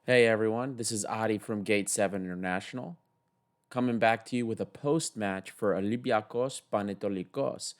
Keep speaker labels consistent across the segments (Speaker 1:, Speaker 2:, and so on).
Speaker 1: Hey everyone, this is Adi from Gate 7 International, coming back to you with a post-match for Olympiakos Panetolikos.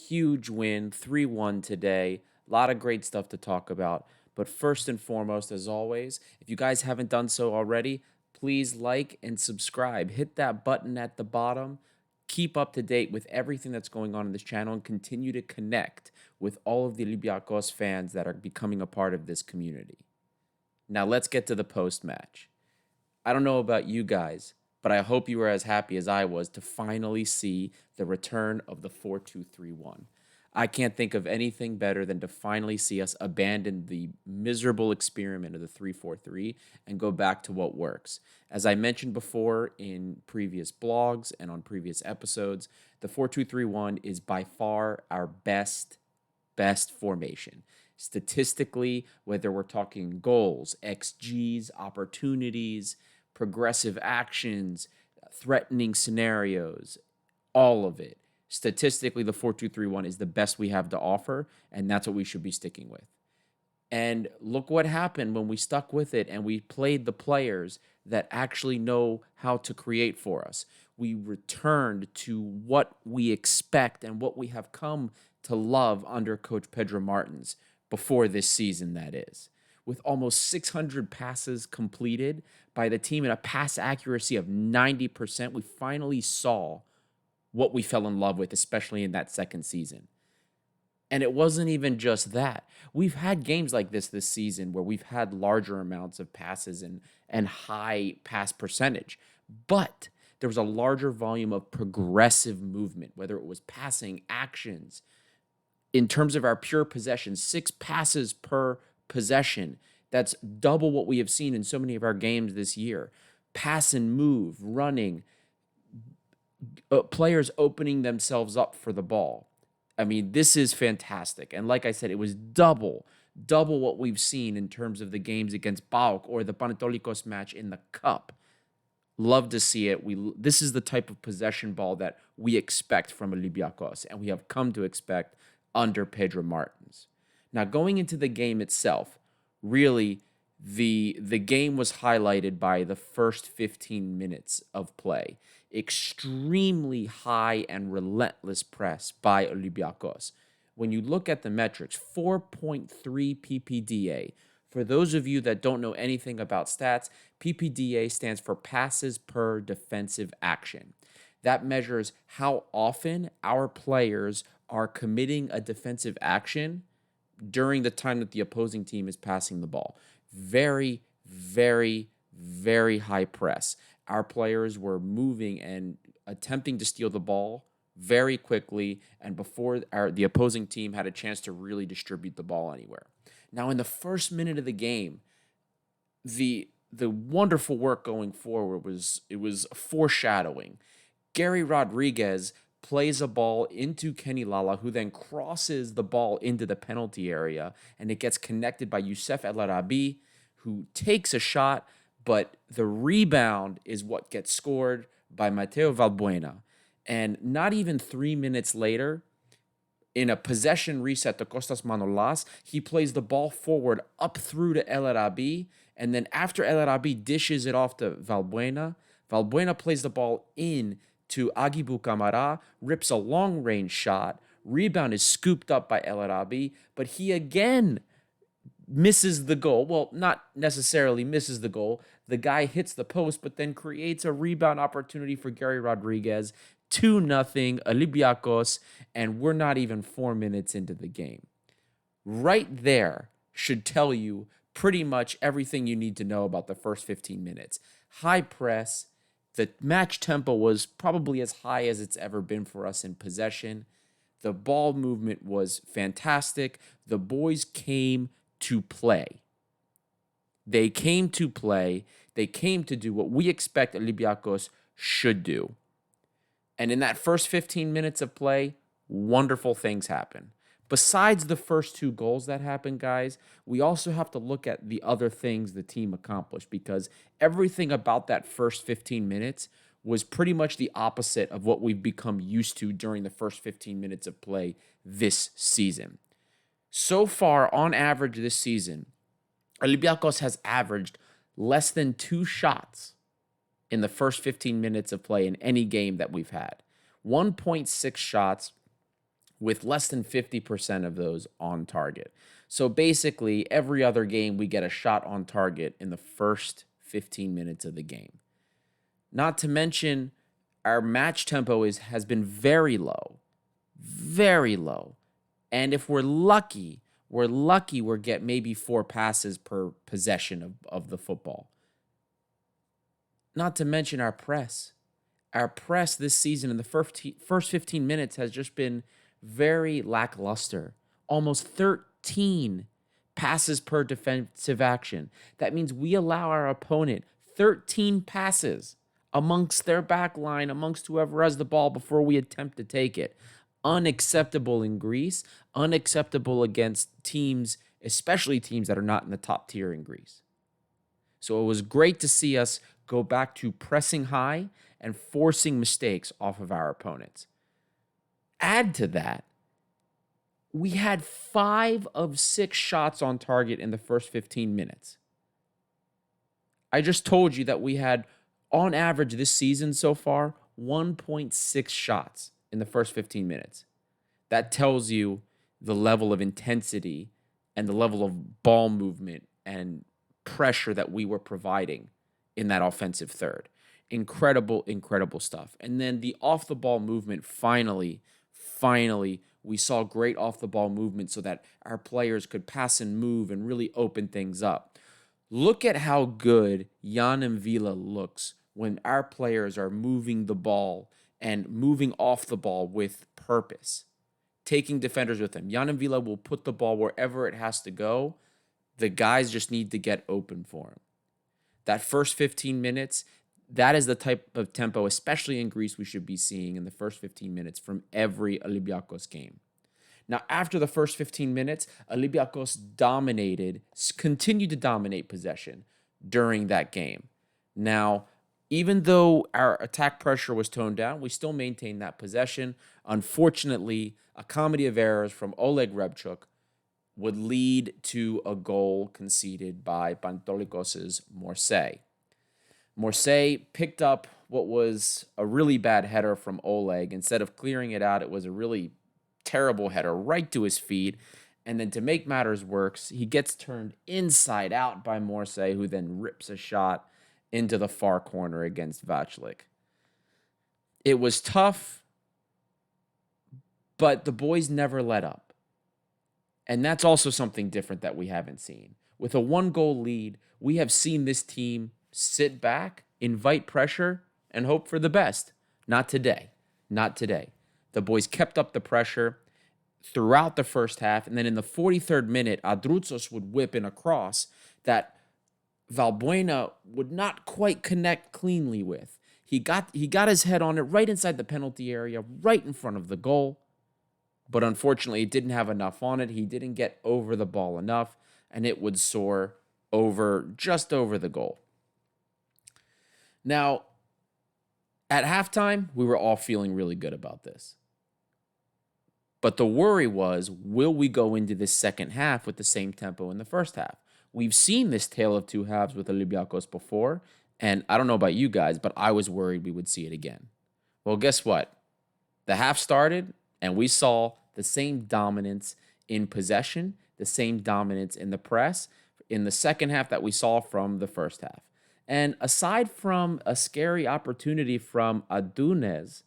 Speaker 1: Huge win, 3-1 today. A lot of great stuff to talk about. But first and foremost, as always, if you guys haven't done so already, please like and subscribe. Hit that button at the bottom. Keep up to date with everything that's going on in this channel and continue to connect with all of the Olympiakos fans that are becoming a part of this community. Now let's get to the post match. I don't know about you guys, but I hope you were as happy as I was to finally see the return of the 4-2-3-1. I can't think of anything better than to finally see us abandon the miserable experiment of the 3-4-3 and go back to what works. As I mentioned before in previous blogs and on previous episodes, the 4-2-3-1 is by far our best formation. Statistically, whether we're talking goals, XGs, opportunities, progressive actions, threatening scenarios, all of it. Statistically, the 4-2-3-1 is the best we have to offer, and that's what we should be sticking with. And look what happened when we stuck with it and we played the players that actually know how to create for us. We returned to what we expect and what we have come to love under Coach Pedro Martins before this season, that is. With almost 600 passes completed by the team and a pass accuracy of 90%, we finally saw what we fell in love with, especially in that second season. And it wasn't even just that. We've had games like this season where we've had larger amounts of passes and high pass percentage, but there was a larger volume of progressive movement, whether it was passing, actions. In terms of our pure possession, 6 passes per possession. That's double what we have seen in so many of our games this year. Pass and move, running, players opening themselves up for the ball. I mean, this is fantastic. And like I said, it was double what we've seen in terms of the games against PAOK or the Panetolikos match in the cup. Love to see it. This is the type of possession ball that we expect from Olympiakos, and we have come to expect under Pedro Martins. Now, going into the game itself, really, the game was highlighted by the first 15 minutes of play. Extremely high and relentless press by Olympiakos. When you look at the metrics, 4.3 PPDA. For those of you that don't know anything about stats, PPDA stands for passes per defensive action. That measures how often our players are committing a defensive action during the time that the opposing team is passing the ball. Very, very, very high press. Our players were moving and attempting to steal the ball very quickly and before the opposing team had a chance to really distribute the ball anywhere. Now, in the first minute of the game, the wonderful work going forward was foreshadowing. Garry Rodrigues plays a ball into Kenny Lala, who then crosses the ball into the penalty area, and it gets connected by Youssef El Arabi, who takes a shot, but the rebound is what gets scored by Mateo Valbuena. And not even 3 minutes later, in a possession reset to Kostas Manolas, he plays the ball forward up through to El Arabi, and then after El Arabi dishes it off to Valbuena, Valbuena plays the ball in to Agibu Kamara, rips a long-range shot, rebound is scooped up by El Arabi, but he again misses the goal. Well, not necessarily misses the goal. The guy hits the post, but then creates a rebound opportunity for Garry Rodrigues. 2-0 Olympiakos, and we're not even 4 minutes into the game. Right there should tell you pretty much everything you need to know about the first 15 minutes. High press. The match tempo was probably as high as it's ever been for us in possession. The ball movement was fantastic. The boys came to play. They came to play. They came to do what we expect Olympiakos should do. And in that first 15 minutes of play, wonderful things happen. Besides the first 2 goals that happened, guys, we also have to look at the other things the team accomplished, because everything about that first 15 minutes was pretty much the opposite of what we've become used to during the first 15 minutes of play this season. So far, on average this season, Olympiakos has averaged less than 2 shots in the first 15 minutes of play in any game that we've had. 1.6 shots with less than 50% of those on target. So basically, every other game, we get a shot on target in the first 15 minutes of the game. Not to mention, our match tempo has been very low, very low. And if we're lucky, we're get maybe 4 passes per possession of the football. Not to mention our press. Our press this season in the first 15 minutes has just been very lackluster. Almost 13 passes per defensive action. That means we allow our opponent 13 passes amongst their back line, amongst whoever has the ball before we attempt to take it. Unacceptable in Greece, unacceptable against teams, especially teams that are not in the top tier in Greece. So it was great to see us go back to pressing high and forcing mistakes off of our opponents. Add to that, we had 5 of 6 shots on target in the first 15 minutes. I just told you that we had, on average this season so far, 1.6 shots in the first 15 minutes. That tells you the level of intensity and the level of ball movement and pressure that we were providing in that offensive third. Incredible, incredible stuff. And then the off-the-ball movement, finally, we saw great off-the-ball movement so that our players could pass and move and really open things up. Look at how good Jan Villa looks when our players are moving the ball and moving off the ball with purpose, taking defenders with them. Jan Villa will put the ball wherever it has to go. The guys just need to get open for him. That first 15 minutes, that is the type of tempo, especially in Greece, we should be seeing in the first 15 minutes from every Olympiakos game. Now, after the first 15 minutes, Olympiakos continued to dominate possession during that game. Now, even though our attack pressure was toned down, we still maintained that possession. Unfortunately, a comedy of errors from Oleg Rebchuk would lead to a goal conceded by Panetolikos' Morsey. Morsey picked up what was a really bad header from Oleg. Instead of clearing it out, it was a really terrible header right to his feet. And then to make matters worse, he gets turned inside out by Morsey, who then rips a shot into the far corner against Vaclik. It was tough, but the boys never let up. And that's also something different that we haven't seen. With a 1-goal lead, we have seen this team sit back, invite pressure, and hope for the best. Not today. Not today. The boys kept up the pressure throughout the first half, and then in the 43rd minute, Adroutsos would whip in a cross that Valbuena would not quite connect cleanly with. He got his head on it right inside the penalty area, right in front of the goal. But unfortunately, it didn't have enough on it. He didn't get over the ball enough, and it would soar just over the goal. Now, at halftime, we were all feeling really good about this. But the worry was, will we go into this second half with the same tempo in the first half? We've seen this tale of two halves with Olympiakos before, and I don't know about you guys, but I was worried we would see it again. Well, guess what? The half started, and we saw the same dominance in possession, the same dominance in the press in the second half that we saw from the first half. And aside from a scary opportunity from Adounez,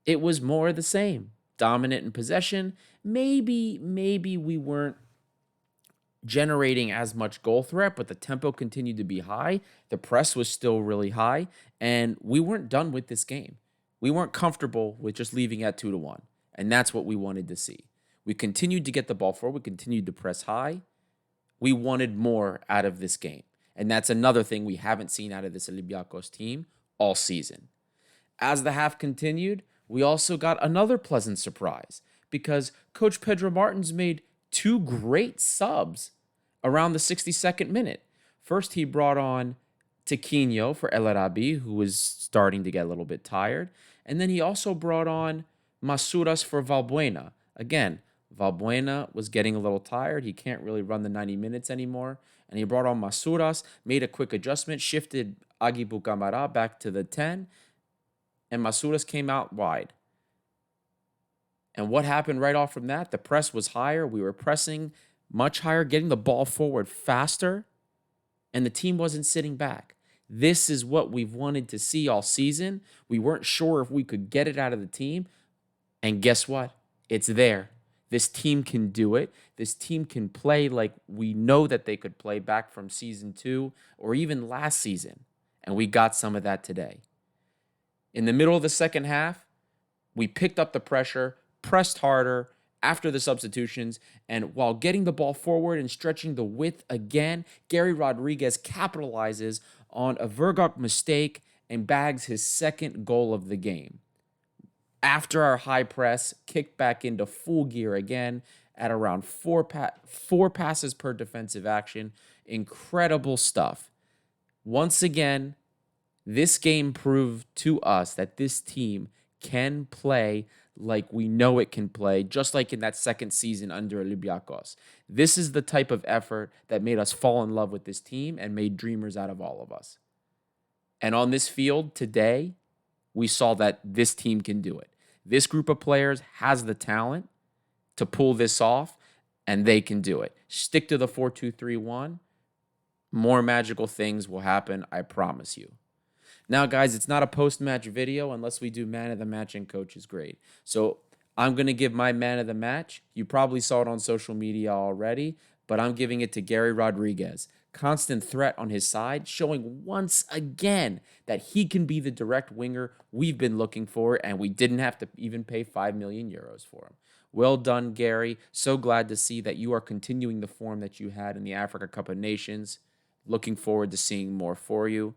Speaker 1: it was more the same. Dominant in possession. Maybe we weren't generating as much goal threat, but the tempo continued to be high. The press was still really high, and we weren't done with this game. We weren't comfortable with just leaving at 2-1, and that's what we wanted to see. We continued to get the ball forward. We continued to press high. We wanted more out of this game, and that's another thing we haven't seen out of this Olympiakos team all season. As the half continued, we also got another pleasant surprise because Coach Pedro Martins made 2 great subs around the 62nd minute. First, he brought on Tiquinho for El Arabi, who was starting to get a little bit tired. And then he also brought on Masouras for Valbuena. Again, Valbuena was getting a little tired. He can't really run the 90 minutes anymore. And he brought on Masouras, made a quick adjustment, shifted Agibu Kamara back to the 10, and Masouras came out wide. And what happened right off from that? The press was higher. We were pressing much higher, getting the ball forward faster, and the team wasn't sitting back. This is what we've wanted to see all season. We weren't sure if we could get it out of the team. And guess what? It's there. This team can do it. This team can play like we know that they could play back from season 2 or even last season. And we got some of that today. In the middle of the second half, we picked up the pressure, pressed harder after the substitutions, and while getting the ball forward and stretching the width again, Garry Rodrigues capitalizes on a Vergok mistake and bags his second goal of the game. After our high press, kicked back into full gear again at around four passes per defensive action. Incredible stuff. Once again, this game proved to us that this team can play like we know it can play, just like in that second season under Olympiakos. This is the type of effort that made us fall in love with this team and made dreamers out of all of us. And on this field today, we saw that this team can do it. This group of players has the talent to pull this off, and they can do it. Stick to the 4-2-3-1. More magical things will happen, I promise you. Now, guys, it's not a post-match video unless we do man of the match and coach's grade. So I'm going to give my man of the match. You probably saw it on social media already, but I'm giving it to Garry Rodrigues. Constant threat on his side, showing once again that he can be the direct winger we've been looking for, and we didn't have to even pay 5 million euros for him. Well done, Garry. So glad to see that you are continuing the form that you had in the Africa Cup of Nations. Looking forward to seeing more for you.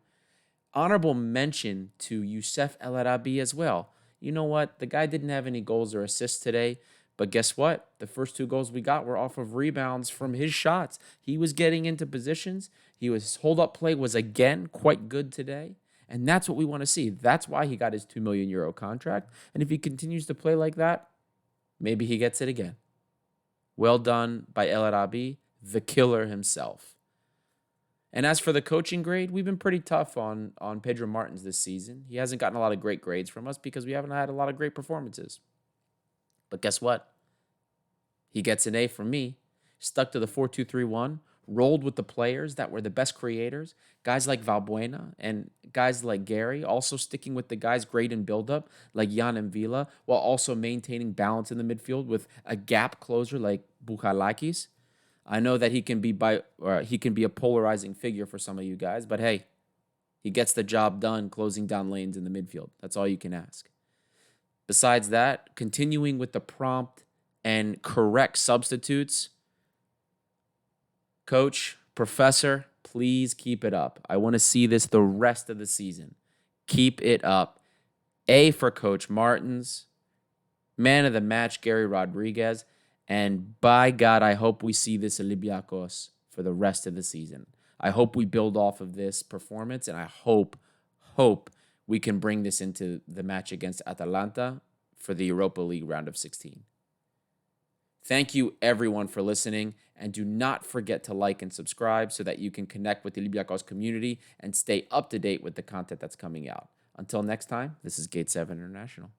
Speaker 1: Honorable mention to Youssef El Arabi as well. You know what? The guy didn't have any goals or assists today, but guess what? The first 2 goals we got were off of rebounds from his shots. He was getting into positions. His hold-up play was, again, quite good today, and that's what we want to see. That's why he got his 2 million euro contract, and if he continues to play like that, maybe he gets it again. Well done by El Arabi, the killer himself. And as for the coaching grade, we've been pretty tough on Pedro Martins this season. He hasn't gotten a lot of great grades from us because we haven't had a lot of great performances. But guess what? He gets an A from me. Stuck to the 4-2-3-1, rolled with the players that were the best creators, guys like Valbuena and guys like Garry, also sticking with the guys great in build-up like Jan and Villa, while also maintaining balance in the midfield with a gap closer like Bouchalakis. I know that he can be a polarizing figure for some of you guys, but hey, he gets the job done closing down lanes in the midfield. That's all you can ask. Besides that, continuing with the prompt and correct substitutes, coach, professor, please keep it up. I want to see this the rest of the season. Keep it up. A for Coach Martins, man of the match, Garry Rodrigues. And by God, I hope we see this Olympiakos for the rest of the season. I hope we build off of this performance, and I hope we can bring this into the match against Atalanta for the Europa League round of 16. Thank you, everyone, for listening, and do not forget to like and subscribe so that you can connect with the Olympiakos community and stay up to date with the content that's coming out. Until next time, this is Gate 7 International.